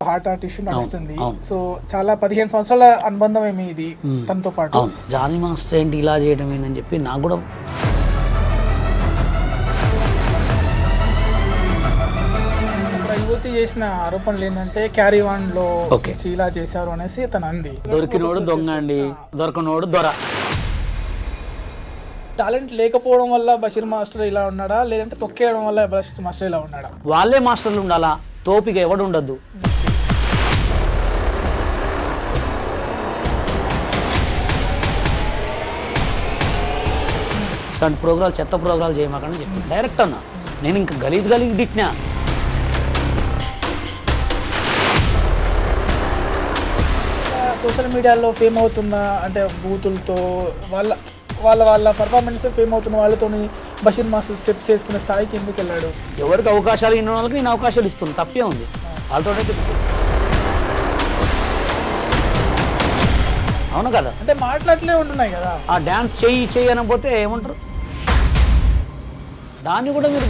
Heart artist నడుస్తుంది. So చాలా 15 సంవత్సరాల అనుబంధం ఏమి ఇది తనతో పాటు. జానీ మాస్టర్ ఏంటి ఇలా చేయడం ఏందని చెప్పి నాకు కూడా యువతి చేసిన ఆరోపణలు ఏంటంటే క్యారీ వన్ లో ఇలా చేశారు అనేసి తను అంది. దొరికినోడు దొంగ అండి, దొరకనోడు దొర. టాలెంట్ లేకపోవడం వల్ల బషీర్ మాస్టర్ ఇలా ఉన్నాడా, లేదంటే తొక్కేయడం వల్ల బషీర్ మాస్టర్ ఇలా ఉన్నాడా? వాళ్ళే మాస్టర్లు ఉండాలా, తోపిక ఎవడు ఉండద్దు. సంటి ప్రోగ్రాలు చెత్త ప్రోగ్రాలు చేయమాకని చెప్పి డైరెక్ట్ అన్నా. నేను ఇంకా గలీజ్ తిట్టినా. సోషల్ మీడియాలో ఫేమ్ అవుతున్న అంటే బూతులతో వాళ్ళ వాళ్ళ వాళ్ళ పర్ఫార్మెన్స్ ఫేమ్ అవుతున్న వాళ్ళతో బషీర్ మాస్టర్ స్టెప్స్ చేసుకునే స్థాయికి ఎందుకు వెళ్ళాడు? ఎవరికి అవకాశాలు ఇన్న వాళ్ళకి నేను అవకాశాలు ఇస్తున్నాను, తప్పే ఉంది. వాళ్ళతో అవును కదా, అంటే మాట్లాడలే ఉంటున్నాయి కదా. ఆ డ్యాన్స్ చెయ్యి అనకపోతే ఏమంటారు? దాన్ని కూడా మీరు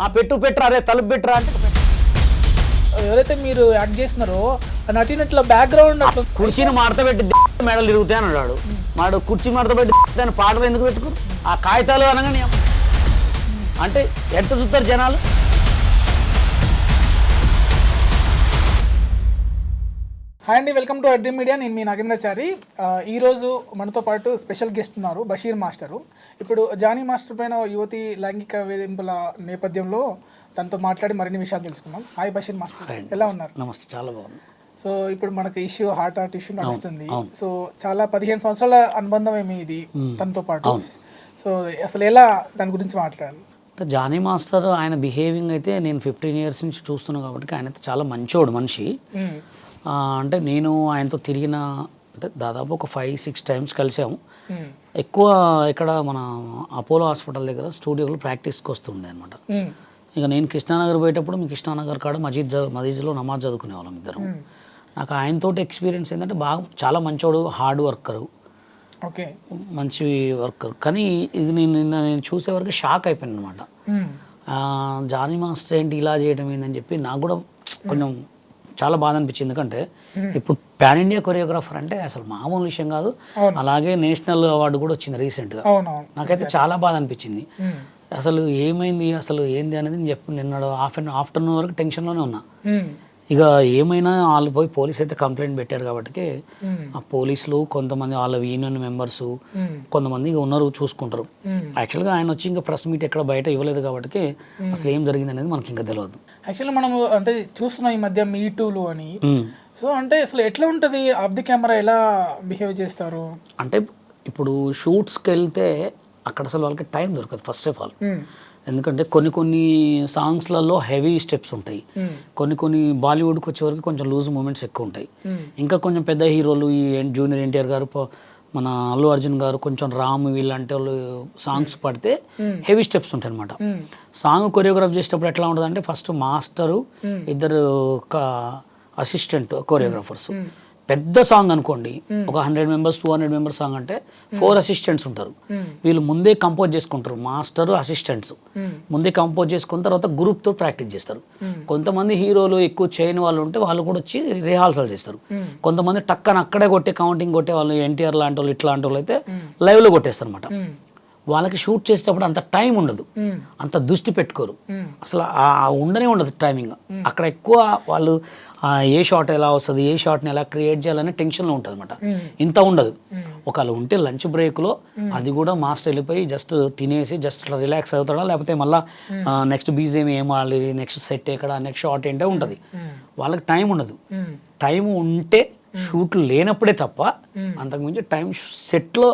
ఆ పెట్టరా అరే తలుపు పెట్టరా అంటే ఎవరైతే మీరు యాక్ట్ చేస్తున్నారో నటినట్ల బ్యాక్గ్రౌండ్ కుర్చీని మడతపెట్టి మెడలు తిరుగుతాయి అని అన్నాడు. మాడు కుర్చీ మడతపెట్టి దాని పాటలు ఎందుకు పెట్టుకురు? ఆ కాగితాలు అనగానే అంటే ఎంత చూస్తారు జనాలు. హాయ్ అండి, వెల్కమ్ టు అడ్రీమ్ మీడియా. నేను మీ నాగేంద్రచారి. ఈరోజు మనతో పాటు స్పెషల్ గెస్ట్ ఉన్నారు, బషీర్ మాస్టరు. ఇప్పుడు జానీ మాస్టర్ పైన యువతి లైంగిక వేధింపుల నేపథ్యంలో తనతో మాట్లాడి మరిన్ని విషయాలు తెలుసుకున్నాం. హాయ్ బషీర్ మాస్టర్, ఎలా ఉన్నారు? నమస్తే, చాలా బాగుంది. సో ఇప్పుడు మనకు ఇష్యూ హార్ట్ ఇష్యూ నడుస్తుంది. సో చాలా 15 సంవత్సరాల అనుబంధం ఏమి ఇది తనతో పాటు. సో అసలు ఎలా దాని గురించి మాట్లాడాలి? జానీ మాస్టర్ ఆయన బిహేవింగ్ అయితే నేను 15 years నుంచి చూస్తున్నాను కాబట్టి ఆయన అయితే చాలా మంచోడు మనిషి. అంటే నేను ఆయనతో తిరిగిన అంటే దాదాపు ఒక 5-6 times కలిసాము. ఎక్కువ ఇక్కడ మన అపోలో హాస్పిటల్ దగ్గర స్టూడియోలో ప్రాక్టీస్కి వస్తుండే అనమాట. ఇక నేను కృష్ణానగర్ పోయేటప్పుడు మీ కృష్ణానగర్ కాడ మజీద్లో నమాజ్ చదువుకునే వాళ్ళం ఇద్దరం. నాకు ఆయనతో ఎక్స్పీరియన్స్ ఏంటంటే చాలా మంచోడు, హార్డ్ వర్కరు, ఓకే, మంచి వర్కర్. కానీ ఇది నేను చూసే వరకు షాక్ అయిపోయాను అనమాట. జానీ మాస్టర్ ఏంటి ఇలా చేయడం ఏందని చెప్పి నాకు కూడా కొంచెం చాలా బాధ అనిపించింది. ఎందుకంటే ఇప్పుడు పాన్ ఇండియా కొరియోగ్రాఫర్ అంటే అసలు మామూలు విషయం కాదు. అలాగే నేషనల్ అవార్డు కూడా వచ్చింది రీసెంట్గా. నాకైతే చాలా బాధ అనిపించింది. అసలు ఏమైంది, అసలు ఏంది అనేది నేను చెప్పి నిన్న ఆఫ్టర్నూన్ వరకు టెన్షన్లోనే ఉన్నా. ఇక ఏమైనా వాళ్ళు పోయి పోలీస్ అయితే కంప్లైంట్ పెట్టారు కాబట్టి ఆ పోలీసులు కొంతమంది వాళ్ళ యూనియన్ మెంబర్స్ కొంతమంది ఉన్నారు చూసుకుంటారు. యాక్చువల్గా ఆయన వచ్చి ఇంకా ప్రెస్ మీట్ ఎక్కడ బయట ఇవ్వలేదు కాబట్టి అసలు ఏం జరిగింది అనేది మనకి ఇంకా తెలియదు. యాక్చువల్లీ మనం అంటే చూస్తున్నాం ఈ మధ్య మీటూలు అని. సో అంటే అసలు ఎట్లా ఉంటుంది, ఆఫ్ ది కెమెరా ఎలా బిహేవ్ చేస్తారు? అంటే ఇప్పుడు షూట్స్కి వెళ్తే అక్కడ అసలు వాళ్ళకి టైం దొరకదు ఫస్ట్ ఆఫ్ ఆల్. ఎందుకంటే కొన్ని సాంగ్స్లలో హెవీ స్టెప్స్ ఉంటాయి, కొన్ని బాలీవుడ్కి వచ్చేవరకు కొంచెం లూజ్ మూమెంట్స్ ఎక్కువ ఉంటాయి. ఇంకా కొంచెం పెద్ద హీరోలు ఈ జూనియర్ ఎన్టీఆర్ గారు, మన అల్లు అర్జున్ గారు, కొంచెం రామ్ వీళ్ళంటే వాళ్ళు సాంగ్స్ పడితే హెవీ స్టెప్స్ ఉంటాయి అనమాట. సాంగ్ కొరియోగ్రాఫ్ చేసేటప్పుడు ఎట్లా ఉంటుంది అంటే ఫస్ట్ మాస్టరు, ఇద్దరు అసిస్టెంట్ కొరియోగ్రాఫర్స్. పెద్ద సాంగ్ అనుకోండి, ఒక 100 members 200 members సాంగ్ అంటే 4 assistants ఉంటారు. వీళ్ళు ముందే కంపోజ్ చేసుకుంటారు, మాస్టర్ అసిస్టెంట్స్ ముందే కంపోజ్ చేసుకున్న తర్వాత గ్రూప్తో ప్రాక్టీస్ చేస్తారు. కొంతమంది హీరోలు ఎక్కువ చేయని వాళ్ళు ఉంటే వాళ్ళు కూడా వచ్చి రిహార్సల్ చేస్తారు. కొంతమంది టక్కన అక్కడే కౌంటింగ్ కొట్టే వాళ్ళు, ఎన్టీఆర్ లాంటి వాళ్ళు ఇట్లాంటి వాళ్ళు అయితే లైవ్లో కొట్టేస్తారు అనమాట. వాళ్ళకి షూట్ చేసేటప్పుడు అంత టైం ఉండదు, అంత దృష్టి పెట్టుకోరు, అసలు ఉండనే ఉండదు టైమింగ్. అక్కడ ఎక్కువ వాళ్ళు ఏ షాట్ ఎలా వస్తుంది, ఏ షాట్ని ఎలా క్రియేట్ చేయాలనే టెన్షన్లో ఉంటుంది అనమాట. ఇంత ఉండదు. ఒకవేళ ఉంటే లంచ్ బ్రేక్లో అది కూడా మాస్టర్ వెళ్ళిపోయి జస్ట్ తినేసి జస్ట్ అట్లా రిలాక్స్ అవుతాడా, లేకపోతే మళ్ళీ నెక్స్ట్ బీజిఎం ఏం ఆడాలి, నెక్స్ట్ సెట్ ఎక్కడ, నెక్స్ట్ షాట్ ఏంటో ఉంటుంది. వాళ్ళకి టైం ఉండదు. టైం ఉంటే షూట్లు లేనప్పుడే తప్ప అంతకుమించి టైం సెట్లో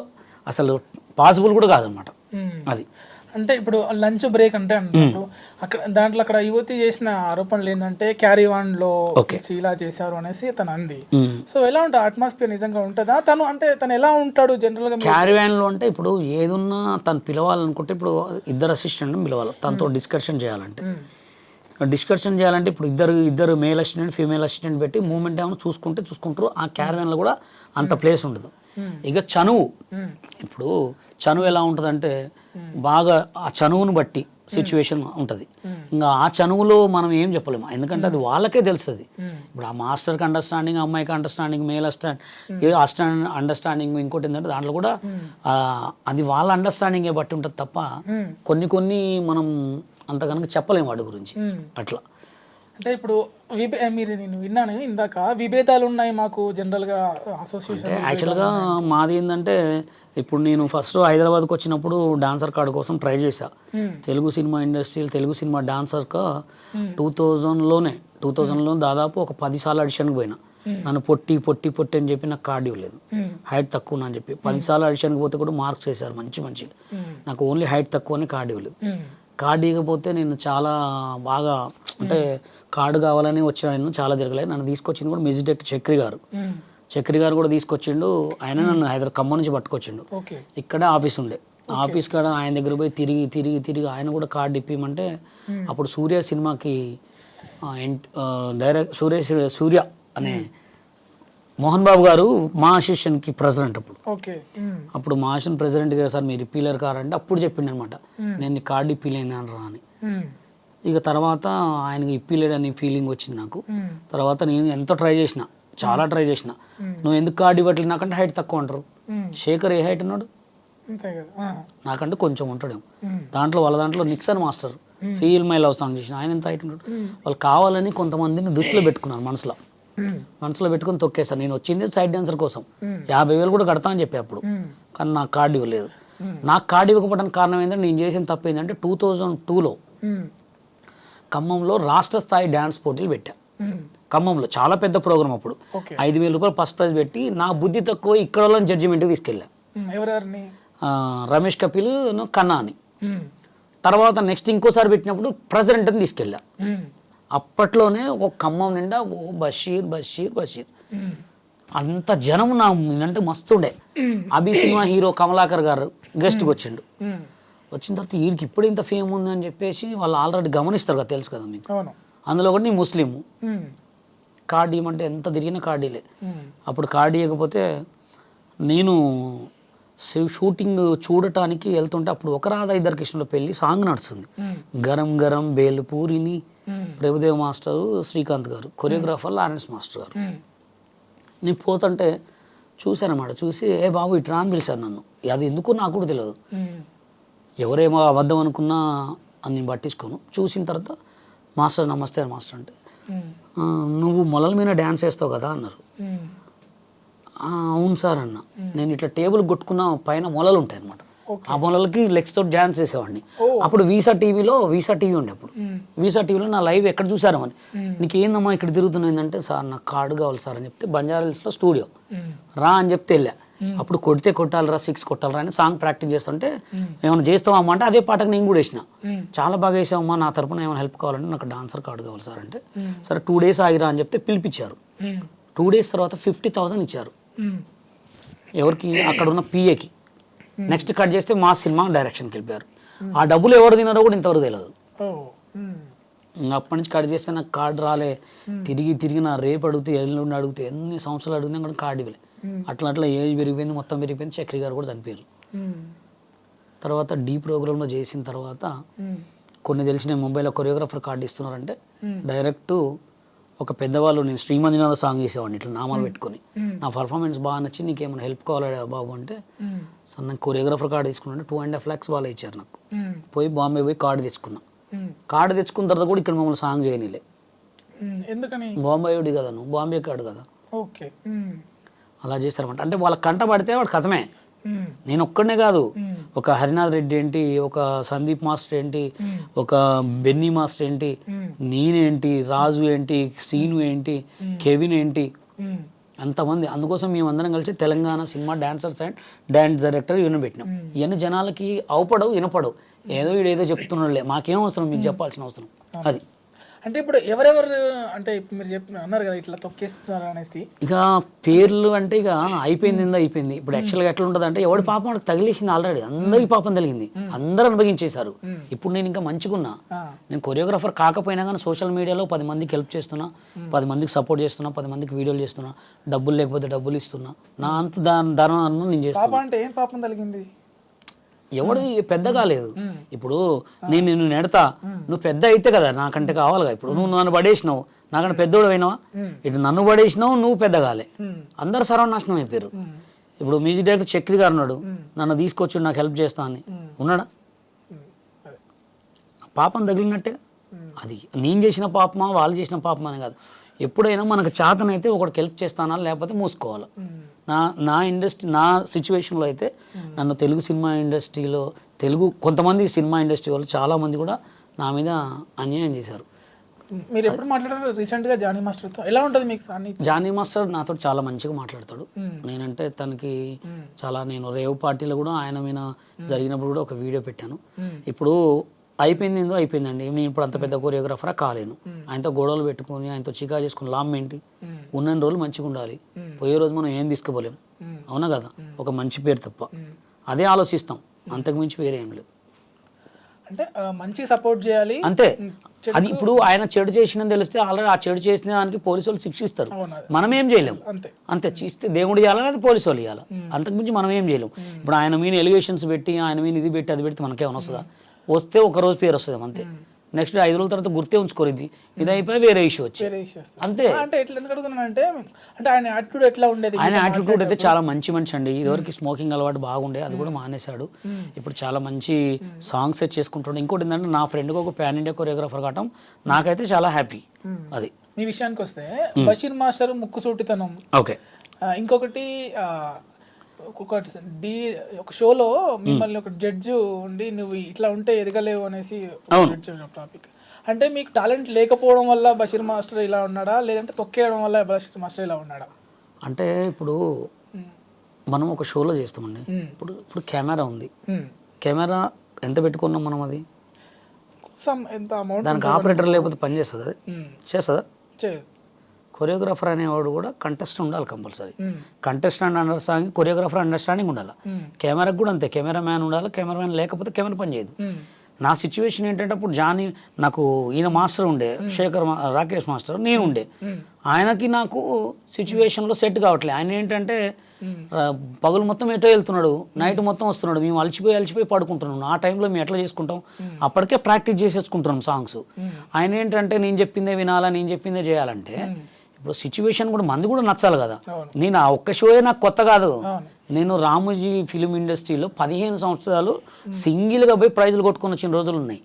అసలు పాసిబుల్ కూడా కాదనమాట. అది అంటే ఇప్పుడు లంచ్ బ్రేక్ అంటే అంటారు అక్కడ యువతి చేసిన ఆరోపణలు ఏంటంటే క్యారీ వన్ లో ఇలా చేశారు అనేసి తను అంది. సో ఎలా ఉంటుంది అట్మాస్ఫియర్, నిజంగా ఉంటుందా? తను ఎలా ఉంటాడు జనరల్ గా క్యారీ వన్ లో? అంటే ఇప్పుడు ఏదున్నా తను పిలవాలనుకుంటే ఇప్పుడు ఇద్దరు అసిస్టెంట్ పిలవాలి, తనతో డిస్కషన్ చేయాలంటే ఇప్పుడు ఇద్దరు మేల్ అసిస్టెంట్ ఫీమేల్ అసిస్టెంట్ పెట్టి మూమెంట్ ఏమైనా చూసుకుంటారు. ఆ క్యారవాన్ లో కూడా అంత ప్లేస్ ఉండదు. ఇక చనువు ఎలా ఉంటుంది అంటే బాగా ఆ చనువును బట్టి సిచ్యువేషన్ ఉంటుంది. ఇంకా ఆ చనువులో మనం ఏం చెప్పలేము, ఎందుకంటే అది వాళ్ళకే తెలుస్తుంది. ఇప్పుడు ఆ మాస్టర్కి అండర్స్టాండింగ్, అమ్మాయికి అండర్స్టాండింగ్, మేల్ అండర్స్టాండింగ్, ఇంకోటి ఏంటంటే దాంట్లో కూడా అది వాళ్ళ అండర్స్టాండింగే బట్టి ఉంటుంది తప్ప కొన్ని మనం అంత కనుక చెప్పలేము వాడి గురించి అట్లా. అంటే ఇప్పుడు మీరు నేను విన్నాను ఇందాక, విభేదాలు ఉన్నాయి మాకు జనరల్గా అసోసియేషన్. యాక్చువల్గా మాది ఏంటంటే, ఇప్పుడు నేను ఫస్ట్ హైదరాబాద్కి వచ్చినప్పుడు డాన్సర్ కార్డు కోసం ట్రై చేశా. తెలుగు సినిమా ఇండస్ట్రీలో తెలుగు సినిమా డాన్సర్గా 2000లో దాదాపు ఒక 10 సార్లు ఆడిషన్కి పోయినా. నన్ను పొట్టి అని చెప్పి నాకు కార్డు ఇవ్వలేదు, హైట్ తక్కువ అని చెప్పి 10 సార్లు ఆడిషన్కి పోతే కూడా మార్క్స్ వేశారు మంచిగా. నాకు ఓన్లీ హైట్ తక్కువ అని కార్డు ఇవ్వలేదు. కార్డు ఇవ్వకపోతే నేను చాలా బాగా అంటే కార్డు కావాలని వచ్చిన ఆయన చాలా తిరగలేదు. నన్ను తీసుకొచ్చింది కూడా మ్యూజిక్ డైరెక్టర్ చక్రి గారు కూడా తీసుకొచ్చిండు. ఆయన నన్ను ఖమ్మం నుంచి పట్టుకొచ్చిండు. ఇక్కడ ఆఫీస్ ఉండే, ఆఫీస్ కాడ ఆయన దగ్గర పోయి తిరిగి ఆయన కూడా కార్డు ఇప్పిమంటే అప్పుడు సూర్య సినిమాకి సూర్య అనే మోహన్ బాబు గారు మా అసోసియేషన్కి ప్రెసిడెంట్. అప్పుడు మా అసోసియేషన్ ప్రెసిడెంట్ గారు, సార్ మీరు ఇప్పిలేరు కారంటే అప్పుడు చెప్పిండు అనమాట, నేను కార్డు ఇప్పిలేను రా అని. ఇక తర్వాత ఆయనకి ఇప్పిలేడని ఫీలింగ్ వచ్చింది నాకు. తర్వాత నేను ఎంతో చాలా ట్రై చేసిన, నువ్వు ఎందుకు కార్డు ఇవ్వట్లేదు నాకంటే హైట్ తక్కువ అంటారు. శేఖర్ ఏ హైట్ ఉన్నాడు, నాకంటే కొంచెం ఉంటాడేమో. దాంట్లో వాళ్ళ దాంట్లో Nixon master feel my love song చేసిన ఆయన ఎంత హైట్ ఉంటాడు. వాళ్ళు కావాలని కొంతమందిని దృష్టిలో పెట్టుకున్నారు, మనసులో పెట్టుకుని తొక్కేస్తాను. నేను వచ్చింది సైడ్ డాన్సర్ కోసం, 50,000 కూడా కడతా అని చెప్పి అప్పుడు, కానీ నాకు కార్డు ఇవ్వలేదు. నాకు కార్డు ఇవ్వకపోవడానికి కారణం ఏంటంటే, నేను చేసిన తప్పు ఏంటంటే 2002లో ఖమ్మంలో రాష్ట్ర స్థాయి డ్యాన్స్ పోటీలు పెట్టా. ఖమ్మంలో చాలా పెద్ద ప్రోగ్రామ్, అప్పుడు 5,000 రూపాయలు ఫస్ట్ ప్రైజ్ పెట్టి నా బుద్ధి తక్కువ ఇక్కడ వాళ్ళని జడ్జిమెంట్కి తీసుకెళ్ళా. రమేష్ కపిల్ కన్నా అని. తర్వాత నెక్స్ట్ ఇంకోసారి పెట్టినప్పుడు ప్రెసిడెంట్ అని తీసుకెళ్ళా. అప్పట్లోనే ఒక ఖమ్మం నిండా బషీర్ అంత జనం నా అంటే మస్తుండే. అభి సినిమా హీరో కమలాకర్ గారు గెస్ట్కి వచ్చిండు. వచ్చిన తర్వాత వీడికి ఇప్పుడు ఇంత ఫేమ్ ఉంది అని చెప్పేసి వాళ్ళు ఆల్రెడీ గమనిస్తారు కదా, తెలుసు కదా మీకు. అందులో కూడా నీ ముస్లిం కార్డు ఇవ్వమంటే ఎంత తిరిగినా కార్డీలే. అప్పుడు కార్డు ఇవ్వకపోతే నేను షూటింగ్ చూడటానికి వెళ్తుంటే అప్పుడు ఒక రాధా ఇద్దరు కృష్ణుల పెళ్లి సాంగ్ నడుస్తుంది. గరం గరం బేలుపూరిని ప్రభుదేవ్ మాస్టరు, శ్రీకాంత్ గారు, కొరియోగ్రాఫర్ లారెన్స్ మాస్టర్ గారు. నేను పోతుంటే చూశానమాట, చూసి ఏ బాబు ఇట్రా అని పిలిచాను నన్ను. అది ఎందుకు నాకు కూడా తెలియదు, ఎవరేమో అబద్ధం అనుకున్నా అని నేను పట్టించుకోను. చూసిన తర్వాత మాస్టర్ నమస్తే మాస్టర్ అంటే, నువ్వు మొలల మీద డ్యాన్స్ వేస్తావు కదా అన్నారు. అవును సార్ అన్న. నేను ఇట్లా టేబుల్ కొట్టుకున్న పైన మొలలు ఉంటాయి అనమాట, ఆ మొలలకి లెగ్స్ తోటి డ్యాన్స్ చేసేవాడిని. అప్పుడు వీసా టీవీ ఉండే, అప్పుడు వీసా టీవీలో నా లైవ్ ఎక్కడ చూసారు అని. నీకు ఏందమ్మా ఇక్కడ తిరుగుతున్నాయిందంటే, సార్ నాకు కార్డు కావాలి సార్ అని చెప్తే బంజారాహిల్స్లో స్టూడియో రా అని చెప్తే వెళ్ళా. అప్పుడు కొడితే కొట్టాలరా, 6 కొట్టాలరా అని సాంగ్ ప్రాక్టీస్ చేస్తుంటే, ఏమైనా చేస్తావమ్మా అంటే అదే పాటకు నేను కూడా వేసిన. చాలా బాగా వేసావమ్మా, నా తరపున ఏమైనా హెల్ప్ కావాలంటే నాకు డాన్సర్ కార్డు కావాలి సార్ అంటే, సరే 2 days ఆగిరా అని చెప్తే పిలిపించారు. 2 days తర్వాత 50,000 ఇచ్చారు ఎవరికి, అక్కడ ఉన్న పిఏకి. నెక్స్ట్ కట్ చేస్తే మా సినిమా డైరెక్షన్కి వెళ్ళిపోయారు. ఆ డబ్బులు ఎవరు తిన్నారో కూడా ఇంతవరకు తెలియదు. ఇంకా అప్పటి నుంచి కట్ చేస్తే నాకు కార్డు రాలే. తిరిగి నా రేపు అడిగితే ఎల్లుండి అడిగితే ఎన్ని సంవత్సరాలు అడిగినా కూడా కార్డు ఇవ్వలే. అట్లా ఏజ్ పెరిగిపోయింది, మొత్తం పెరిగిపోయింది. చక్రి గారు కూడా చనిపోయారు. తర్వాత డీ ప్రోగ్రాంలో చేసిన తర్వాత కొన్ని తెలిసిన ముంబైలో కొరియోగ్రాఫర్ కార్డు ఇస్తున్నారంటే డైరెక్ట్ ఒక పెద్దవాళ్ళు, నేను శ్రీమందినాథ సాంగ్ చేసేవాడిని ఇట్లా నామాలు పెట్టుకొని, నా పర్ఫార్మెన్స్ బాగా నచ్చి నీకేమైనా హెల్ప్ కావాలా బాబు అంటే, సో నాకు కొరియోగ్రాఫర్ కార్డు తీసుకున్నా. 2.5 lakhs వాళ్ళు ఇచ్చారు నాకు. పోయి బాంబే పోయి కార్డు తెచ్చుకున్నా. కార్డు తెచ్చుకున్న తర్వాత కూడా ఇక్కడ మమ్మల్ని సాంగ్ చేయనిలే. ఎందుకని? బాంబే కదా, నువ్వు బాంబే కార్డు కదా, అలా చేస్తారన్నమాట. అంటే వాళ్ళ కంట పడితే వాడు కథమే. నేను ఒక్కడనే కాదు, ఒక హరినాథ్ రెడ్డి ఏంటి, ఒక సందీప్ మాస్టర్ ఏంటి, ఒక బెన్నీ మాస్టర్ ఏంటి, నేనేంటి, రాజు ఏంటి, సీను ఏంటి, కెవిన్ ఏంటి, అంతమంది. అందుకోసం మేమందరం కలిసి Telangana cinema dancers and dance director union పెట్టినాం. ఇవన్నీ జనాలకి అవపడవు, వినపడవు. ఏదో చెప్తున్నాడులే, మాకేం అవసరం, మీకు చెప్పాల్సిన అవసరం అది. అంటే ఇప్పుడు ఎవరెవరు అంటే మీరు అన్నారు కదా ఇట్లా తొక్కేస్తున్నారు అనేసి, ఇక పేర్లు అంటే ఇక అయిపోయింది. ఇప్పుడు యాక్చువల్గా ఎట్లా ఉంటుంది అంటే, ఎవడి పాపం వాడికి తగిలేసింది ఆల్రెడీ, అందరికి పాపం తగిలింది, అందరూ అనుభవించేశారు. ఇప్పుడు నేను ఇంకా మంచిగున్నా, నేను కొరియోగ్రాఫర్ కాకపోయినా కానీ సోషల్ మీడియాలో 10 మందికి హెల్ప్ చేస్తున్నా, 10 మందికి సపోర్ట్ చేస్తున్నా, 10 మందికి వీడియోలు చేస్తున్నా, డబ్బులు లేకపోతే డబ్బులు ఇస్తున్నా, నా అంత దారుణాలను నేను చేస్తున్నా. అంటే ఏం పాపం తగిలింది? ఎవడు పెద్ద కాలేదు. ఇప్పుడు నేను నిన్ను నెడతా, నువ్వు పెద్ద అయితే కదా నాకంటే కావాలిగా. ఇప్పుడు నువ్వు నన్ను పడేసినావు, నాకంటే పెద్దోడు అయినావా? ఇటు నన్ను పడేసినావు, నువ్వు పెద్ద కాలే, అందరు సర్వనాశనం అయిపోయారు. ఇప్పుడు మ్యూజిక్ డైరెక్టర్ చక్రి గారు ఉన్నాడు, నన్ను తీసుకొచ్చి నాకు హెల్ప్ చేస్తా అని ఉన్నాడా? పాపం తగిలినట్టే. అది నేను చేసిన పాపమా వాళ్ళు చేసిన పాపమా అని కాదు. ఎప్పుడైనా మనకు చేతనైతే ఒకటికి హెల్ప్ చేస్తానా, లేకపోతే మూసుకోవాలి. నా ఇండస్ట్రీ, నా సిచ్యువేషన్లో అయితే నన్ను తెలుగు సినిమా ఇండస్ట్రీలో కొంతమంది సినిమా ఇండస్ట్రీ వాళ్ళు చాలామంది కూడా నా మీద అన్యాయం చేశారు. మీరు ఎప్పుడు మాట్లాడారు రీసెంట్గా జానీ మాస్టర్తో? ఎలా ఉంటుంది మీకు? జానీ మాస్టర్ నాతో చాలా మంచిగా మాట్లాడతాడు. నేనంటే తనకి చాలా, నేను రేవ్ పార్టీలో కూడా ఆయన మీద జరిగినప్పుడు కూడా ఒక వీడియో పెట్టాను. ఇప్పుడు అయిపోయింది ఏందో అయిపోయిందండి. నేను ఇప్పుడు అంత పెద్ద కొరియోగ్రాఫరా కాలేను. ఆయనతో గొడవలు పెట్టుకుని ఆయనతో చికా చేసుకుని లాభం ఏంటి? ఉన్న రోజులు మంచిగా ఉండాలి, పోయే రోజు మనం ఏం తీసుకోలేం, అవునా కదా? ఒక మంచి పేరు తప్ప అదే ఆలోచిస్తాం, అంతకుమించి వేరే ఏం లేదు. అంటే మంచి సపోర్ట్ చేయాలి అంతే. అది ఇప్పుడు ఆయన చెడు చేసినని తెలిస్తే ఆల్రెడీ ఆ చెడు చేసిన దానికి పోలీసు వాళ్ళు శిక్షిస్తారు, మనం ఏం చేయలేం. అంతే, చేస్తే దేవుడు ఇవ్వాలా లేదా పోలీసు వాళ్ళు ఇవ్వాలా, అంతకుమించి మనం ఏం చేయలేం. ఇప్పుడు ఆయన మీద ఎలిగేషన్స్ పెట్టి ఆయన మీద ఇది పెట్టి అది పెడితే మనకేమైనా వస్తుందా? వస్తే ఒక రోజు పేరు వస్తుంది అంతే. నెక్స్ట్ 5 రోజుల తర్వాత గుర్తే ఉంచుకోరు, ఇది అయిపోయి వేరే ఇష్యూ వచ్చి అంతే. అంటే ఆయన యాటిట్యూడ్ ఎట్లా ఉండేది? ఆయన యాటిట్యూడ్ అయితే చాలా మంచి మనిషి అండి. ఇదివరకు స్మోకింగ్ అలవాటు బాగుండే, అది కూడా మానేశాడు. ఇప్పుడు చాలా మంచి సాంగ్స్ చేసుకుంటాడు. ఇంకోటి ఏంటంటే నా ఫ్రెండ్కి ఒక పాన్ ఇండియా కొరియోగ్రాఫర్ కావటం నాకైతే చాలా హ్యాపీ. అది మీ విషయానికి వస్తే బషీర్ మాస్టర్ ముక్కుసూటితనం. ఓకే. ఇంకొకటి ఒక షోలో మిమ్మల్ని ఒక జడ్జి ఉండి నువ్వు ఇట్లా ఉంటే ఎదగలేవు అనేసి టాపిక్. అంటే మీకు టాలెంట్ లేకపోవడం వల్ల బషీర్ మాస్టర్ ఇలా ఉన్నాడా, లేదంటే తొక్కేయడం వల్ల బషీర్ మాస్టర్ ఇలా ఉన్నాడా? అంటే ఇప్పుడు మనం ఒక షోలో చేస్తామండి. ఇప్పుడు కెమెరా ఉంది, కెమెరా ఎంత పెట్టుకున్నాం మనం? అది ఎంత అమౌంట్? దానికి ఆపరేటర్ లేకపోతే పని చేస్తుంది? అది చేస్తుందా? కొరియోగ్రాఫర్ అనేవాడు కూడా కంటెస్టెంట్ ఉండాలి compulsory. Contestant understanding, choreographer understanding ఉండాలి. కెమెరాకి కూడా అంతే, కెమెరా మ్యాన్ ఉండాలి. కెమెరా మ్యాన్ లేకపోతే కెమెరా పని చేయదు. నా సిచ్యువేషన్ ఏంటంటే అప్పుడు జానీ, నాకు ఈయన మాస్టర్ ఉండే రాకేష్ మాస్టర్, నేను ఉండే. ఆయనకి నాకు సిచ్యువేషన్లో సెట్ కావట్లేదు. ఆయన ఏంటంటే పగులు మొత్తం ఎటో వెళ్తున్నాడు, నైట్ మొత్తం వస్తున్నాడు, మేము అలసిపోయి పడుకుంటున్నాం. ఆ టైంలో మేము ఎట్లా చేసుకుంటాం? అప్పటికే ప్రాక్టీస్ చేసేసుకుంటున్నాం సాంగ్స్. ఆయన ఏంటంటే నేను చెప్పిందే వినాలా, నేను చెప్పిందే చేయాలంటే ఇప్పుడు సిచ్యువేషన్ కూడా మంది కూడా నచ్చాలి కదా. నేను ఆ ఒక్క షోయే నాకు కొత్త కాదు. నేను రామోజీ ఫిలిం ఇండస్ట్రీలో 15 సంవత్సరాలు సింగిల్గా పోయి ప్రైజులు కొట్టుకొని వచ్చిన రోజులు ఉన్నాయి.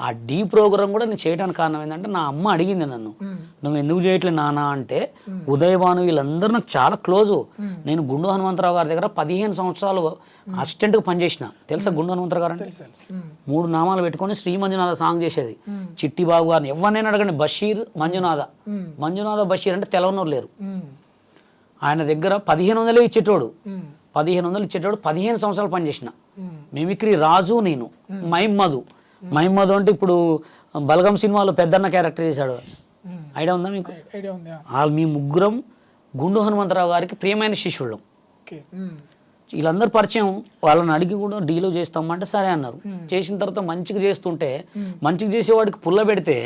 ఆ డీ ప్రోగ్రామ్ కూడా నేను చేయడానికి కారణం ఏంటంటే నా అమ్మ అడిగింది నన్ను, నువ్వు ఎందుకు చేయట్లేదు నాన్న అంటే, ఉదయభాను వీళ్ళందరూ నాకు చాలా క్లోజు. నేను గుండు హనుమంతరావు గారి దగ్గర 15 సంవత్సరాలు అసిస్టెంట్గా పనిచేసిన. తెలుసా గుండు హనుమంతరావు గారు అంటే? 3 నామాలు పెట్టుకొని శ్రీ మంజునాథ సాంగ్ చేసేది. చిట్టి బాబు గారిని ఎవరినైనా అడగండి, బషీర్ మంజునాథ బషీర్ అంటే తెలవనోరు లేరు. ఆయన దగ్గర 1500 ఇచ్చేటోడు, 15 సంవత్సరాలు పనిచేసిన. మిమిక్రీ రాజు, నేను మహిమ్మధు అంటే ఇప్పుడు బలగం సినిమాలో పెద్దన్న క్యారెక్టర్ చేశాడు, ఐడియా ఉందా మీకు? వాళ్ళు మీ ముగ్గురం గుండు హనుమంతరావు గారికి ప్రియమైన శిష్యుళ్ళం. వీళ్ళందరూ పరిచయం. వాళ్ళని అడిగి కూడా డీలో చేస్తామంటే సరే అన్నారు. చేసిన తర్వాత మంచిగా చేస్తుంటే, మంచిగా చేసేవాడికి పుల్ల పెడితే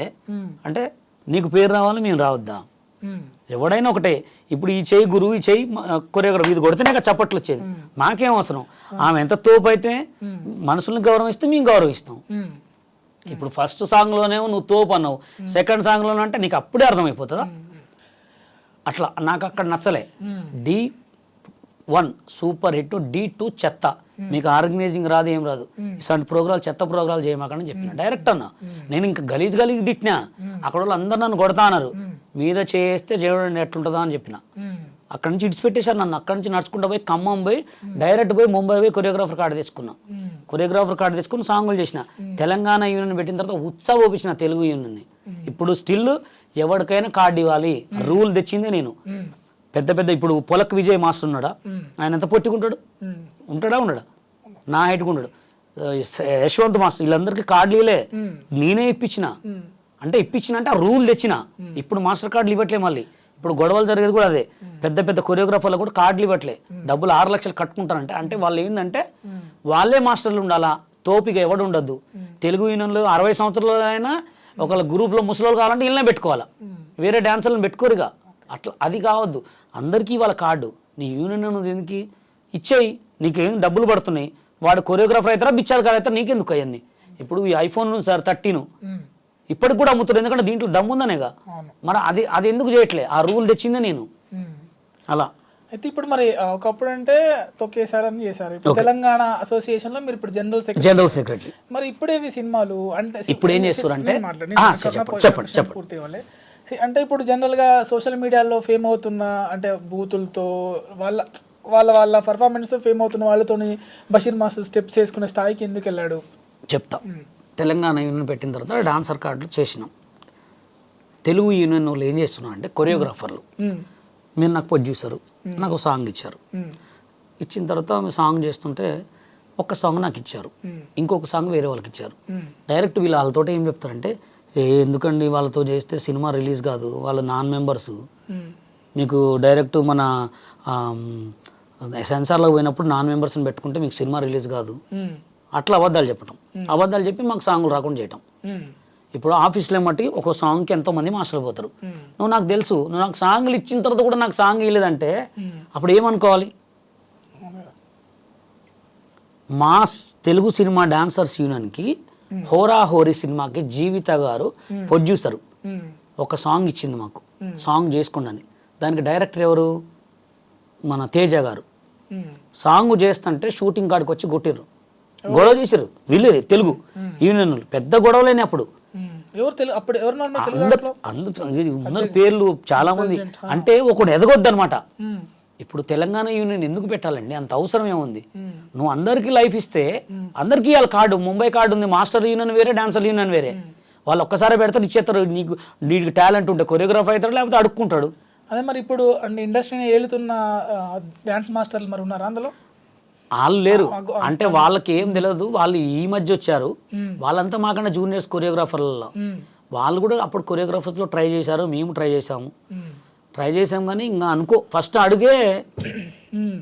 అంటే నీకు పేరు రావాలి, మేము రావద్దా? ఎవడైనా ఒకటే. ఇప్పుడు ఈ చెయ్యి గురువు, ఈ చెయ్యి కొరియోగ్రాఫర్, ఇది కొడితేనే చప్పట్లు వచ్చేది. మాకేం అవసరం? ఆమె ఎంత తోపు అయితే మనుషుల్ని గౌరవిస్తే మేము గౌరవిస్తాం. ఇప్పుడు ఫస్ట్ సాంగ్లోనేమో నువ్వు తోపు అన్నావు, సెకండ్ సాంగ్లోనే అంటే నీకు అప్పుడే అర్థమైపోతుందా? అట్లా నాకు అక్కడ నచ్చలే. D1 సూపర్ హిట్, D2 చెత్త, మీకు ఆర్గనైజింగ్ రాదు, ఏం రాదు, ఇలాంటి ప్రోగ్రాలు చెత్త ప్రోగ్రాలు చేయమాకని చెప్పిన డైరెక్ట్ అన్నా. నేను ఇంకా గలీజ్ తిట్టినా. అక్కడ వాళ్ళు అందరు నన్ను కొడతా అన్నారు, మీద చేస్తే చేయడం ఎట్లుంటుందా అని చెప్పిన. అక్కడ నుంచి ఇడిచిపెట్టేశారు నన్ను. అక్కడ నుంచి నడుచుకుంటూ పోయి ఖమ్మం పోయి డైరెక్ట్ పోయి ముంబై పోయి కొరియోగ్రాఫర్ కార్డు తెచ్చుకుని సాంగులు చేసిన. తెలంగాణ యూనియన్ పెట్టిన తర్వాత ఉత్సాహం ఓపించిన తెలుగు యూనియన్ని. ఇప్పుడు స్టిల్ ఎవరికైనా కార్డు ఇవ్వాలి, రూల్ తెచ్చిందే నేను. పెద్ద ఇప్పుడు పొలక్ విజయ్ మాస్టర్ ఉన్నాడా? ఆయన ఎంత పొట్టుకుంటాడు? ఉండడా? నా హైట్గా ఉంటాడు. యశ్వంత్ మాస్టర్, వీళ్ళందరికీ కార్డులే నేనే ఇప్పించిన. అంటే ఆ రూల్ తెచ్చిన. ఇప్పుడు మాస్టర్ కార్డులు ఇవ్వట్లే. మళ్ళీ ఇప్పుడు గొడవలు జరిగేది కూడా అదే. పెద్ద కొరియోగ్రాఫర్లు కూడా కార్డులు ఇవ్వట్లే, డబ్బులు 6 లక్షలు కట్టుకుంటారంటే. అంటే వాళ్ళు ఏంటంటే వాళ్ళే మాస్టర్లు ఉండాలా, తోపిగా ఎవడు ఉండద్దు. తెలుగు యూనియన్లో 60 సంవత్సరాలు అయినా ఒకళ్ళ గ్రూప్లో ముసలోళ్ళు కావాలంటే వీళ్ళనే పెట్టుకోవాలా, వేరే డాన్సర్లను పెట్టుకోరుగా. అట్లా అది కావద్దు. అందరికీ వాళ్ళ కార్డు. నీ యూనియన్ దేనికి ఇచ్చేయి, నీకేం డబ్బులు పడుతున్నాయి, వాడు కొరియోగ్రాఫర్ అవుతారా బిచ్చాలు కాదు అవుతారా నీకెందుకు అవన్నీ ఇప్పుడు ఈ ఐఫోన్ సార్ 13 ఇప్పటికి కూడా అమ్ముతారు ఎందుకంటే దీంట్లో దమ్ముందనేగా మరి అది ఎందుకు చేయట్లే ఆ రూల్ తెచ్చిందే నేను అలా అయితే ఇప్పుడు మరి ఒకప్పుడు అంటే తొక్కేసారని చేశారు ఇప్పుడు తెలంగాణ అసోసియేషన్ లో మీరు ఇప్పుడు జనరల్ సెక్రటరీ మరి ఇప్పుడేవి సినిమాలు అంటే ఇప్పుడు ఏం చేస్తారు అంటే చెప్పండి పూర్తి ఇవ్వాలి అంటే ఇప్పుడు జనరల్ గా సోషల్ మీడియాలో ఫేమ్ అవుతున్న అంటే బూతులతో వాళ్ళ పర్ఫార్మెన్స్ తో ఫేమ్ అవుతున్న వాళ్ళతోని బషీర్ మాస్టర్ స్టెప్స్ వేసుకునే స్థాయికి ఎందుకు వెళ్ళాడు చెప్తా తెలంగాణ యూనియన్ పెట్టిన తర్వాత డాన్సర్ కార్డులు చేసినాం తెలుగు యూనియన్ వాళ్ళు ఏం చేస్తున్నారు అంటే కొరియోగ్రాఫర్లు మీరు నాకు ప్రొడ్యూసరు నాకు సాంగ్ ఇచ్చారు ఇచ్చిన తర్వాత సాంగ్ చేస్తుంటే ఒక్క సాంగ్ నాకు ఇచ్చారు ఇంకొక సాంగ్ వేరే వాళ్ళకి ఇచ్చారు డైరెక్ట్ వాళ్ళతో ఏం చెప్తారంటే ఎందుకండి వాళ్ళతో చేస్తే సినిమా రిలీజ్ కాదు వాళ్ళ నాన్ మెంబర్స్ మీకు డైరెక్ట్ మన సెన్సార్లో పోయినప్పుడు నాన్ మెంబర్స్ని పెట్టుకుంటే మీకు సినిమా రిలీజ్ కాదు అట్లా అబద్ధాలు చెప్పటం అబద్ధాలు చెప్పి మాకు సాంగులు రాకుండా చేయటం ఇప్పుడు ఆఫీస్లో మట్టి ఒక సాంగ్కి ఎంతోమంది మాస్టర్లు పోతారు నువ్వు నాకు తెలుసు నువ్వు నాకు సాంగ్లు ఇచ్చిన తర్వాత కూడా నాకు సాంగ్ ఇవ్వలేదంటే అప్పుడు ఏమనుకోవాలి మాస్ తెలుగు సినిమా డాన్సర్స్ యూనియన్కి హోరా హోరీ సినిమాకి జీవిత గారు ప్రొడ్యూసరు ఒక సాంగ్ ఇచ్చింది మాకు సాంగ్ చేసుకోండి దానికి డైరెక్టర్ ఎవరు మన తేజ గారు సాంగ్ చేస్తుంటే షూటింగ్ కాడికి వచ్చి కొట్టిర్రు గొడవ చేశారు వీళ్ళు తెలుగు యూనియన్ పెద్ద గొడవలేని అప్పుడు అందరు పేర్లు చాలా మంది అంటే ఒకడు ఎదగొద్దు అనమాట ఇప్పుడు తెలంగాణ యూనియన్ ఎందుకు పెట్టాలండి అంత అవసరం ఏముంది నువ్వు అందరికీ లైఫ్ ఇస్తే అందరికీ ఇవ్వాలి కార్డు ముంబై కార్డు ఉంది మాస్టర్ యూనియన్ వేరే డాన్సర్ యూనియన్ వేరే వాళ్ళు ఒక్కసారి పెడతారు ఇచ్చేస్తారు నీకు టాలెంట్ ఉంటే కొరియోగ్రాఫర్ అవుతాడు లేకపోతే అడుక్కుంటాడు అదే మరి ఇప్పుడు ఇండస్ట్రీని ఏలుతున్న డాన్స్ మాస్టర్లు మరి ఉన్నారా అందులో వాళ్ళు లేరు అంటే వాళ్ళకి ఏం తెలియదు వాళ్ళు ఈ మధ్య వచ్చారు వాళ్ళంతా మాకన్నా జూనియర్స్ కొరియోగ్రాఫర్లలో వాళ్ళు కూడా అప్పుడు కొరియోగ్రాఫర్స్లో ట్రై చేశారు మేము ట్రై చేసాం కానీ ఇంకా అనుకో ఫస్ట్ అడుగే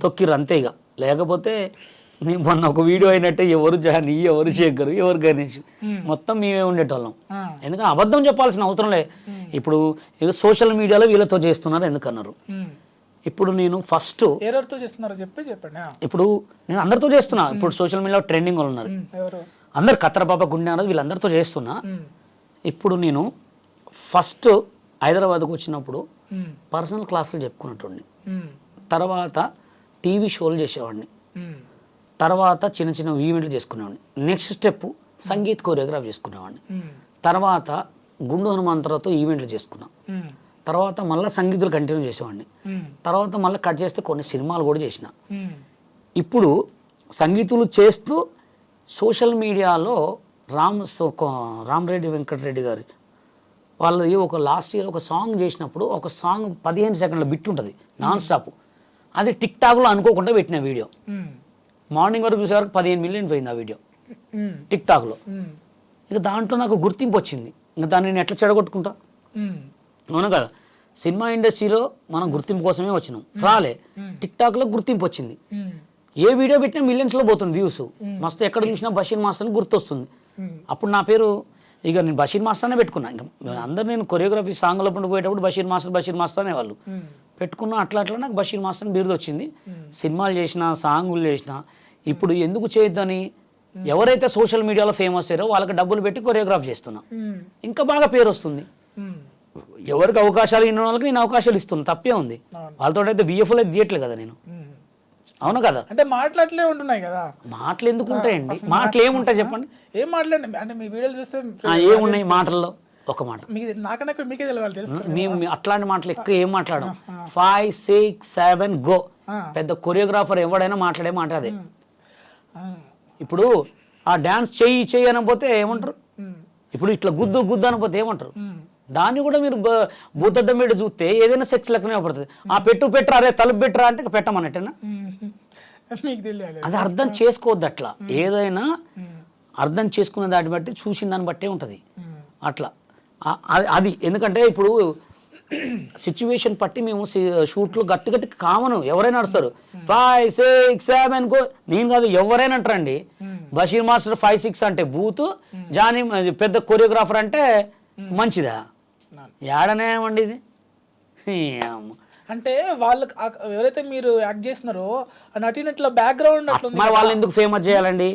తొక్కిరు అంతే ఇక లేకపోతే నేను మొన్న ఒక వీడియో అయినట్టే ఎవరు జాని ఎవరు శేఖర్ ఎవరు గణేష్ మొత్తం మేమే ఉండేటోళ్ళం ఎందుకంటే అబద్ధం చెప్పాల్సిన అవసరం లే ఇప్పుడు సోషల్ మీడియాలో వీళ్ళతో చేస్తున్నారు ఎందుకన్నారు ఇప్పుడు నేను ఫస్ట్ ఎవరితో చేస్తున్నారో చెప్పండి ఇప్పుడు నేను అందరితో చేస్తున్నా ఇప్పుడు సోషల్ మీడియాలో ట్రెండింగ్ వాళ్ళు ఉన్నారు అందరు కత్తరబాబా గుండె అన్నది వీళ్ళందరితో చేస్తున్నా ఇప్పుడు నేను ఫస్ట్ హైదరాబాద్కు వచ్చినప్పుడు పర్సనల్ క్లాసులు చెప్పుకున్నట్టుండి తర్వాత టీవీ షోలు చేసేవాడిని తర్వాత చిన్న చిన్న ఈవెంట్లు చేసుకునేవాడిని నెక్స్ట్ స్టెప్ సంగీత్ కొరియోగ్రాఫ్ చేసుకునేవాడిని తర్వాత గుండు హనుమంతరావుతో ఈవెంట్లు చేసుకున్నా తర్వాత మళ్ళీ సంగీతులు కంటిన్యూ చేసేవాడిని తర్వాత మళ్ళీ కట్ చేస్తే కొన్ని సినిమాలు కూడా చేసిన ఇప్పుడు సంగీతులు చేస్తూ సోషల్ మీడియాలో రామరెడ్డి వెంకటరెడ్డి గారి వాళ్ళది ఒక లాస్ట్ ఇయర్ ఒక సాంగ్ చేసినప్పుడు ఒక సాంగ్ 15 సెకండ్ల బిట్ ఉంటుంది నాన్ స్టాప్ అది టిక్ టాక్లో అనుకోకుండా పెట్టిన వీడియో మార్నింగ్ వరకు చూసేవరకు 15 మిలియన్ పోయింది ఆ వీడియో టిక్ టాక్లో ఇక దాంట్లో నాకు గుర్తింపు వచ్చింది ఇంకా దాన్ని నేను ఎట్లా చెడగొట్టుకుంటా అవును కదా సినిమా ఇండస్ట్రీలో మనం గుర్తింపు కోసమే వచ్చినాం రాలే టిక్ టాక్లో గుర్తింపు వచ్చింది ఏ వీడియో పెట్టినా మిలియన్స్లో పోతుంది వ్యూస్ మస్తు ఎక్కడ చూసినా బషీర్ మాస్టర్ గుర్తొస్తుంది అప్పుడు నా పేరు ఇక నేను బషీర్ మాస్టర్నే పెట్టుకున్నా ఇంకా అందరు నేను కొరియోగ్రఫీ సాంగ్లో పోయేటప్పుడు బషీర్ మాస్టర్ అనేవాళ్ళు పెట్టుకున్నా అట్లా నాకు బషీర్ మాస్టర్ అని బిరుదు వచ్చింది సినిమాలు చేసిన సాంగులు చేసిన ఇప్పుడు ఎందుకు చేయొద్దని ఎవరైతే సోషల్ మీడియాలో ఫేమస్ అయ్యారో వాళ్ళకి డబ్బులు పెట్టి కొరియోగ్రాఫ్ చేస్తున్నా ఇంకా బాగా పేరు వస్తుంది ఎవరికి అవకాశాలు ఇన్న వాళ్ళకి నేను అవకాశాలు ఇస్తున్నా తప్పే ఉంది వాళ్ళతో అయితే బిఎఫ్లో తీయట్లేదు కదా నేను అవును కదా అంటే మాట్లాడలే ఉంటున్నాయి కదా మాటలు ఎందుకు ఉంటాయండి మాటలు ఏముంటాయి చెప్పండి ఏం మాట్లాడండి అంటే మీ వీడియోలు చూస్తే ఏమున్నాయి మాటల్లో ఒక మాట నాకన్నా మీకే తెలియాలి తెలుసు మేము అట్లాంటి మాటలు ఎక్కువ ఏం మాట్లాడడం 5, 6, 7 గో పెద్ద కొరియోగ్రాఫర్ ఎవడైనా మాట్లాడే మాట అదే ఇప్పుడు ఆ డాన్స్ చెయ్యి అనకపోతే ఏమంటారు ఇప్పుడు ఇట్లా గుద్దు అనకపోతే ఏమంటారు దాన్ని కూడా మీరు భూతద్దం మీద చూస్తే ఏదైనా సెక్స్ లెక్కనే పడుతుంది ఆ పెట్టరా అరే తలుపు పెట్టరా అంటే పెట్టమన్నట్టేనా అది అర్థం చేసుకోవద్దు అట్లా ఏదైనా అర్థం చేసుకునే దాన్ని బట్టి చూసిన దాన్ని బట్టే ఉంటుంది అట్లా అది ఎందుకంటే ఇప్పుడు సిచ్యువేషన్ పట్టి మేము షూట్లు గట్టి కామను ఎవరైనా నడుస్తారు 5, 6, 7 గో నేను కాదు ఎవరైనా అంటారండి బషీర్ మాస్టర్ 5, 6 అంటే బూత్ జానీ పెద్ద కొరియోగ్రాఫర్ అంటే మంచిదా ఏడనేమండి ఇది అంటే వాళ్ళకి ఎవరైతే మీరు యాక్ట్ చేస్తున్నారో ఆ నటినట్ల బ్యాక్గ్రౌండ్ అట్లా ఉంది మరి వాళ్ళు ఎందుకు ఫేమస్ చేయాలండి?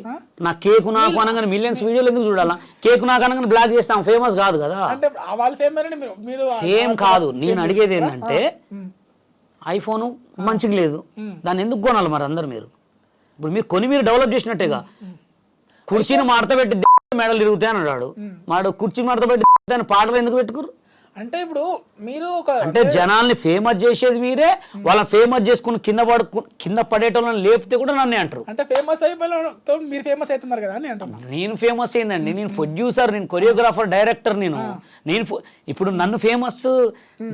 నా కేకు నాకు అనగానే మిలియన్స్ వీడియోలు ఎందుకు చూడాలా? కేకు నాకు అనగానే బ్లాక్ చేస్తాం, ఫేమస్ కాదు కదా. అంటే వాళ్ళు ఫేమస్ అని మీరు సేమ్ కాదు. నేను అడిగేది ఏంటంటే ఐఫోన్ మంచిగా లేదు, దాన్ని ఎందుకు కొనాలి మరి అందరు? మీరు ఇప్పుడు మీరు కొని మీరు డెవలప్ చేసినట్టేగా. కుర్చీని మడతపెట్టి మెడలు తిరుగుతాయి అని అన్నాడు. మాడు కుర్చీ మడతపెట్టి పాటలు ఎందుకు పెట్టుకోరు? అంటే ఇప్పుడు మీరు ఒక అంటే జనాల్ని ఫేమస్ చేసేది మీరే, వాళ్ళని ఫేమస్ చేసుకుని కింద పడేటోళ్ళని లేపితే కూడా నన్నే అంటారు. అంటే ఫేమస్ అయిపోయిన మీరు ఫేమస్ అవుతున్నారు కదా అని అంటున్నా. నేను ఫేమస్ అయిందండి, నేను ప్రొడ్యూసర్, నేను కొరియోగ్రాఫర్, డైరెక్టర్. నేను ఇప్పుడు నన్ను ఫేమస్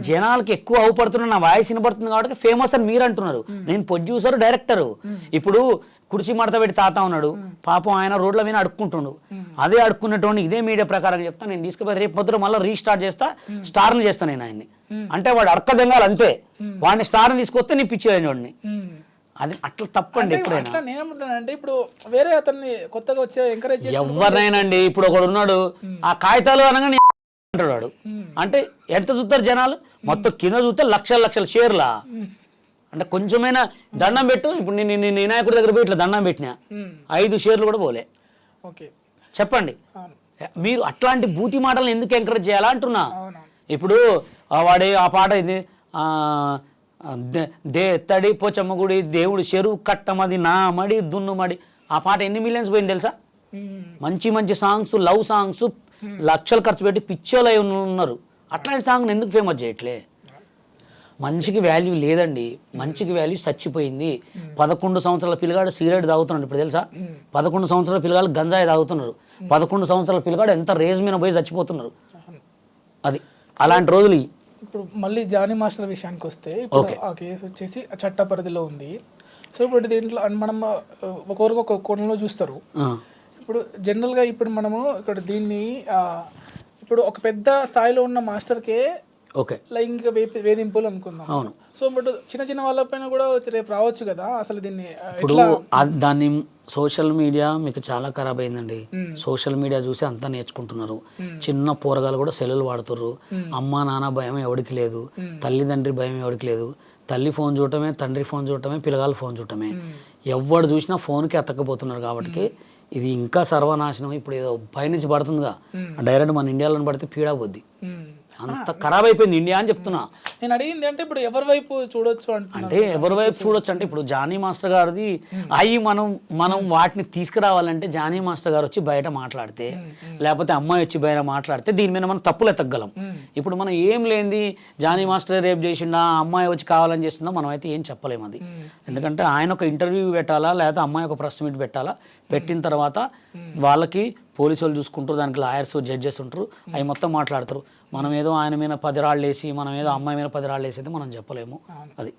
జనాలకి ఎక్కువ అవుపడుతున్నా, నా వాయిస్ వినపడుతుంది కాబట్టి ఫేమస్ అని మీరు అంటున్నారు. నేను ప్రొడ్యూసర్, డైరెక్టర్. ఇప్పుడు కుర్చీ మడత పెట్టి తాత ఉన్నాడు పాపం, ఆయన రోడ్ల మీద అడుక్కుంటుండు. అదే అడుక్కున్నటువంటి ఇదే మీడియా ప్రకారం చెప్తా, నేను తీసుకుపోయి రేపు పొద్దున మళ్ళీ రీస్టార్ట్ చేస్తా, స్టార్ని చేస్తాను నేను ఆయన్ని. అంటే వాడు అడక్క దెంగాలి అంతే, వాడిని స్టార్ని తీసుకొస్తే నీ పిచ్చి వాడిని. అది అట్లా తప్పండి ఎప్పుడైనా. నేనేమంటానంటే ఇప్పుడు వేరే అతన్ని కొత్తగా వచ్చే ఎంకరేజ్ ఎవరినైనా అండి, ఇప్పుడు ఒకడు ఉన్నాడు ఆ కాగితాలు అనగానే అంటాడు వాడు. అంటే ఎంత చూస్తారు జనాలు? మొత్తం కింద చూస్తే లక్షల లక్షల షేర్లా. అంటే కొంచెమైనా దండం పెట్టు. ఇప్పుడు నేను వినాయకుడి దగ్గర పోయి ఇట్లా దండం పెట్టినా 5 షేర్లు కూడా పోలే. ఓకే చెప్పండి, మీరు అట్లాంటి బూతి మాటలను ఎందుకు ఎంకరేజ్ చేయాలా అంటున్నా. ఇప్పుడు వాడే ఆ పాట ఇది తడి పోచమ్మ గుడి దేవుడు చెరువు కట్టమది నా మడి దున్నుమడి, ఆ పాట ఎన్ని మిలియన్స్ పోయింది తెలుసా? మంచి మంచి సాంగ్స్, లవ్ సాంగ్స్ లక్షలు ఖర్చు పెట్టి పిచ్చోలు ఉన్నారు. అట్లాంటి సాంగ్ని ఎందుకు ఫేమస్ చేయట్లే? మంచికి వాల్యూ లేదండి, మంచికి వాల్యూ చచ్చిపోయింది. 11 సంవత్సరాల పిల్లగాడు సిగరెట్ తాగుతున్నాడు ఇప్పుడు తెలుసా? 11 సంవత్సరాల పిల్లగాడు గంజాయి తాగుతున్నారు. 11 సంవత్సరాల పిల్లగాడు ఎంత రేజ్ మీద పోయి చచ్చిపోతున్నారు. అది అలాంటి రోజులు. ఇప్పుడు మళ్ళీ జానీ మాస్టర్ విషయానికి వస్తే, ఇప్పుడు ఆ కేసు వచ్చేసి చట్ట పరిధిలో ఉంది. సో ఇప్పుడు దీంట్లో మనం ఒకరికి ఒక కోణంలో చూస్తారు. ఇప్పుడు జనరల్గా ఇప్పుడు మనము ఇక్కడ దీన్ని ఇప్పుడు ఒక పెద్ద స్థాయిలో ఉన్న మాస్టర్కే ఓకే లైంగిక వేధింపులు అనుకుందాం. అవును. సో బట్ చిన్న చిన్న వాళ్ళపైన కూడా రేపు రావచ్చు కదా. అసలు దీన్ని ఇప్పుడు దాన్ని సోషల్ మీడియా మీకు చాలా ఖరాబ్ అయిందండి. సోషల్ మీడియా చూసి అంతా నేర్చుకుంటున్నారు. చిన్న పోరగాలు కూడా సెల్లులు వాడుతున్నారు. అమ్మ నాన్న భయం ఎవరికి లేదు, తల్లిదండ్రి భయం ఎవరికి లేదు. తల్లి ఫోన్ చూడటమే, తండ్రి ఫోన్ చూడటమే, పిల్లగాళ్ళు ఫోన్ చూడటమే. ఎవడు చూసినా ఫోన్కి అతకపోతున్నారు. కాబట్టి ఇది ఇంకా సర్వనాశనం. ఇప్పుడు ఏదో పైనుంచి పడుతుందిగా, డైరెక్ట్ మన ఇండియాలో పడితే పీడా పోద్ది. అంత ఖరాబ్ అయిపోయింది ఇండియా అని చెప్తున్నా. నేను అడిగింది అంటే ఇప్పుడు ఎవరి వైపు చూడొచ్చు అంటే ఎవరి వైపు చూడొచ్చు అంటే ఇప్పుడు జానీ మాస్టర్ గారిది అయ్యి మనం వాటిని తీసుకురావాలంటే జానీ మాస్టర్ గారు వచ్చి బయట మాట్లాడితే, లేకపోతే అమ్మాయి వచ్చి బయట మాట్లాడితే దీని మీద మనం తప్పులు ఎత్తగలం. ఇప్పుడు మనం ఏం లేనిది జానీ మాస్టర్ రేపు చేసిండా, అమ్మాయి వచ్చి కావాలని చేస్తుందా, మనం అయితే ఏం చెప్పలేము. అది ఎందుకంటే ఆయన ఒక ఇంటర్వ్యూ పెట్టాలా, లేకపోతే అమ్మాయి ఒక ప్రెస్ మీట్ పెట్టాలా, పెట్టిన తర్వాత వాళ్ళకి పోలీసు వాళ్ళు చూసుకుంటారు, దానికి లాయర్స్, జడ్జెస్ ఉంటారు, అవి మొత్తం మాట్లాడతారు. మనం ఏదో ఆయన మీద 10 రాళ్ళు వేసి, మనం ఏదో అమ్మాయి మీద 10 రాళ్ళు వేసి అయితే మనం చెప్పలేము. అది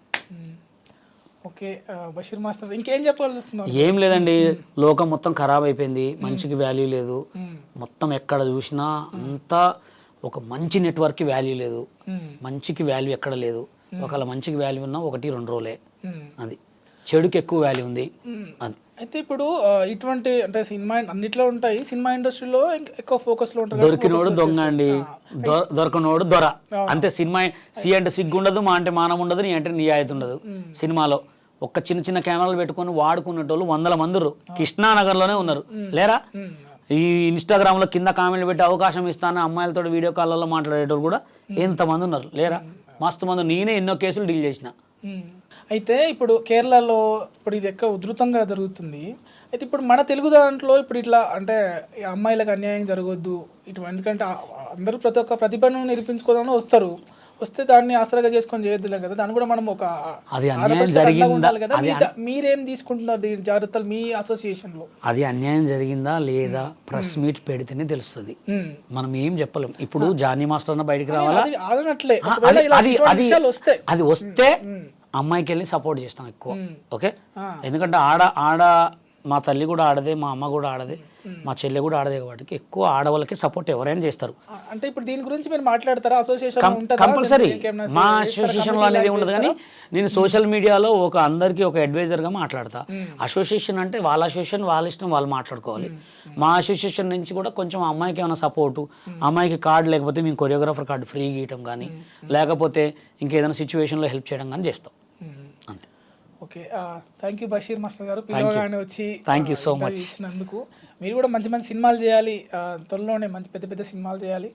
ఓకే. బషీర్ మాస్టర్ ఇంకేం చెప్పాలి? ఏం లేదండి, లోకం మొత్తం ఖరాబ్ అయిపోయింది, మంచికి వాల్యూ లేదు. మొత్తం ఎక్కడ చూసినా అంతా ఒక మంచి నెట్వర్క్కి వాల్యూ లేదు, మంచికి వాల్యూ ఎక్కడ లేదు. ఒకవేళ మంచికి వాల్యూ ఉన్నా 1-2 రోజులే. అది చెడుకి ఎక్కువ వాల్యూ ఉంది. అది అయితే ఇప్పుడు ఇటువంటి అంటే సినిమా అన్నిట్లో ఉంటాయి, సినిమా ఇండస్ట్రీలో ఎక్కువ ఫోకస్లో ఉంటారు. దొరికినోడు దొంగ అండి, దొరకనోడు దొర అంతే. సినిమా సి అంటే సిగ్గు ఉండదు, మా అంటే మానం ఉండదు, నీ అంటే నియాయత ఉండదు. సినిమాలో ఒక్క చిన్న చిన్న కెమెరాలు పెట్టుకొని వాడుకునేటోళ్ళు 100 మంది ఉన్నారు. కృష్ణానగర్లోనే ఉన్నారు లేరా? ఈ ఇన్స్టాగ్రామ్లో కింద కామెంట్లు పెట్టి అవకాశం ఇస్తాను అమ్మాయిలతో వీడియో కాల్లో మాట్లాడేటోళ్ళు కూడా ఎంతమంది ఉన్నారు లేరా? మస్తు మంది. నేనే ఎన్నో కేసులు డీల్ చేసిన. అయితే ఇప్పుడు కేరళలో ఇప్పుడు ఇది ఎక్కువ ఉధృతంగా జరుగుతుంది. అయితే ఇప్పుడు మన తెలుగు దాంట్లో ఇప్పుడు ఇట్లా అంటే అమ్మాయిలకు అన్యాయం జరగొద్దు ఇటు, ఎందుకంటే అందరూ ప్రతి ఒక్క ప్రతిభను నిరూపించుకోవడానికి వస్తే దాన్ని ఆసరాగా చేసుకొని చేయొద్దులే కదా. దాన్ని కూడా మనం ఒక అది అన్యాయం జరిగిందా కదా. మీరేం తీసుకుంటున్నారు దీని జాగ్రత్తలు మీ అసోసియేషన్లో? అది అన్యాయం జరిగిందా లేదా ప్రెస్ మీట్ పెడితేనే తెలుస్తుంది. మనం ఏం చెప్పలేం. ఇప్పుడు జానీ మాస్టర్ అన్న బయటికి రావాలా, అది వస్తే అమ్మాయికి వెళ్ళి సపోర్ట్ చేస్తాం ఎక్కువ. ఓకే, ఎందుకంటే ఆడ మా తల్లి కూడా ఆడదే, మా అమ్మ కూడా ఆడదే, మా చెల్లె కూడా ఆడదే కాబట్టి ఎక్కువ ఆడవాళ్ళకి సపోర్ట్ ఎవరైనా చేస్తారు. అంటే ఇప్పుడు దీని గురించి మీరు మాట్లాడతారా? అసోసియేషన్ కంపల్సరీ మా అసోసియేషన్లో అనేది ఉండదు, కానీ నేను సోషల్ మీడియాలో అందరికీ ఒక అడ్వైజర్గా మాట్లాడతా. అసోసియేషన్ అంటే వాళ్ళ అసోసియేషన్, వాళ్ళ ఇష్టం, వాళ్ళు మాట్లాడుకోవాలి. మా అసోసియేషన్ నుంచి కూడా కొంచెం అమ్మాయికి ఏమైనా సపోర్టు, అమ్మాయికి కార్డు లేకపోతే మేము కొరియోగ్రాఫర్ కార్డు ఫ్రీ గీయటం కానీ, లేకపోతే ఇంకేదైనా సిచ్యువేషన్లో హెల్ప్ చేయడం కానీ చేస్తాం అంతే. Okay, thank you Basheer master గారు, పిల్లగానే వచ్చి థ్యాంక్ యూ సో మచ్ ఇచ్చినందుకు. మీరు కూడా మంచి మంచి సినిమాలు చేయాలి, త్వరలోనే మంచి పెద్ద పెద్ద సినిమాలు చేయాలి,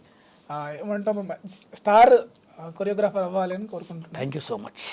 ఏమంటాం స్టార్ కొరియోగ్రాఫర్ అవ్వాలి అని కోరుకుంటున్నాను. Thank you so much.